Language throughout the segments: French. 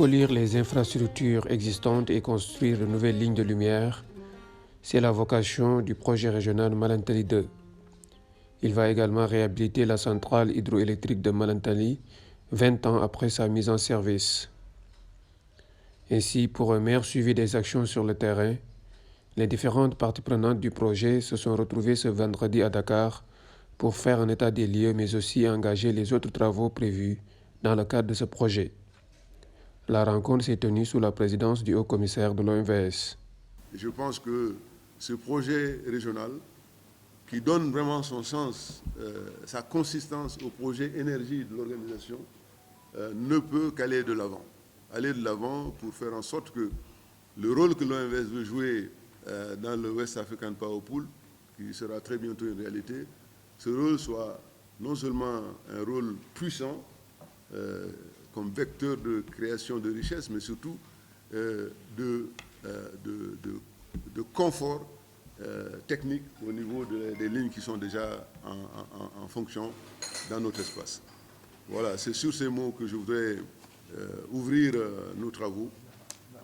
Polir les infrastructures existantes et construire de nouvelles lignes de lumière, c'est la vocation du projet régional Malentali 2. Il va également réhabiliter la centrale hydroélectrique de Malentali 20 ans après sa mise en service. Ainsi, pour un meilleur suivi des actions sur le terrain, les différentes parties prenantes du projet se sont retrouvées ce vendredi à Dakar pour faire un état des lieux mais aussi engager les autres travaux prévus dans le cadre de ce projet. La rencontre s'est tenue sous la présidence du haut-commissaire de l'OMVS. Je pense que ce projet régional, qui donne vraiment son sens, sa consistance au projet énergie de l'organisation, ne peut qu'aller de l'avant. Aller de l'avant pour faire en sorte que le rôle que l'OMVS veut jouer dans le West African Power Pool, qui sera très bientôt une réalité, ce rôle soit non seulement un rôle puissant, comme vecteur de création de richesse, mais surtout de confort technique au niveau des lignes qui sont déjà en fonction dans notre espace. Voilà, c'est sur ces mots que je voudrais ouvrir nos travaux,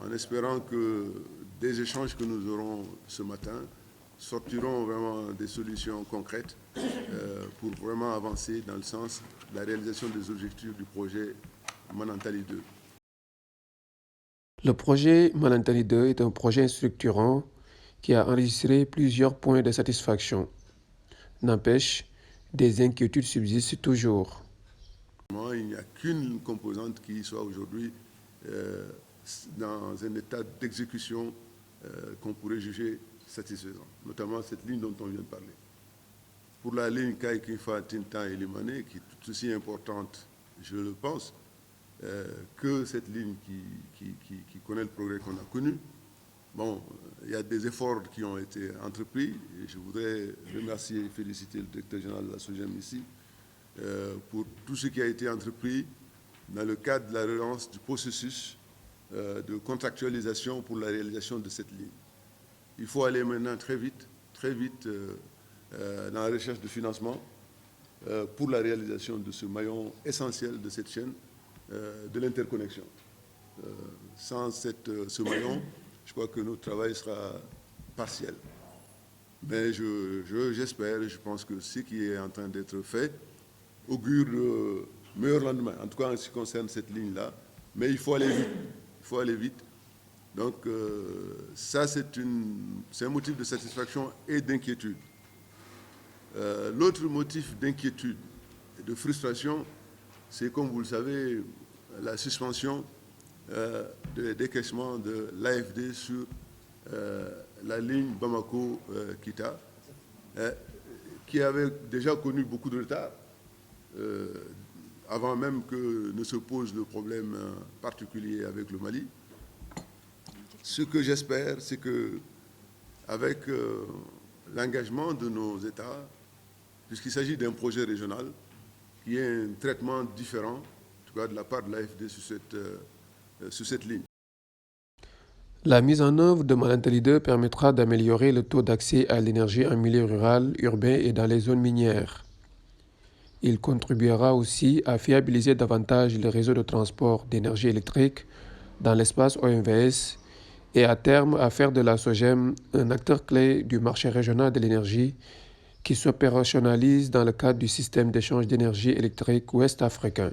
en espérant que des échanges que nous aurons ce matin sortiront vraiment des solutions concrètes pour vraiment avancer dans le sens de la réalisation des objectifs du projet Malentali 2. Le projet Malentali 2 est un projet structurant qui a enregistré plusieurs points de satisfaction. N'empêche, des inquiétudes subsistent toujours. Il n'y a qu'une composante qui soit aujourd'hui dans un état d'exécution qu'on pourrait juger satisfaisant, notamment cette ligne dont on vient de parler. Pour la ligne Kaikifa, Tintan et Limane, qui est tout aussi importante, je le pense, que cette ligne qui connaît le progrès qu'on a connu. Bon, il y a des efforts qui ont été entrepris et je voudrais remercier et féliciter le directeur général de la SOGEM ici pour tout ce qui a été entrepris dans le cadre de la relance du processus de contractualisation pour la réalisation de cette ligne. Il faut aller maintenant très vite dans la recherche de financement pour la réalisation de ce maillon essentiel de cette chaîne de l'interconnexion. Sans ce maillon, je crois que notre travail sera partiel. Mais j'espère et je pense que ce qui est en train d'être fait augure de meilleurs lendemains, en tout cas en ce qui concerne cette ligne-là. Mais il faut aller vite. Il faut aller vite. Donc ça, c'est un motif de satisfaction et d'inquiétude. L'autre motif d'inquiétude et de frustration, c'est, comme vous le savez, la suspension des décaissements de l'AFD sur la ligne Bamako-Kita, qui avait déjà connu beaucoup de retard, avant même que ne se pose le problème particulier avec le Mali. Ce que j'espère, c'est qu'avec l'engagement de nos États, puisqu'il s'agit d'un projet régional, qu'il y ait un traitement différent, en tout cas de la part de l'AFD sur cette ligne. La mise en œuvre de Malentali 2 permettra d'améliorer le taux d'accès à l'énergie en milieu rural, urbain et dans les zones minières. Il contribuera aussi à fiabiliser davantage le réseau de transport d'énergie électrique dans l'espace OMVS et à terme à faire de la SOGEM un acteur clé du marché régional de l'énergie qui s'opérationnalise dans le cadre du système d'échange d'énergie électrique ouest-africain.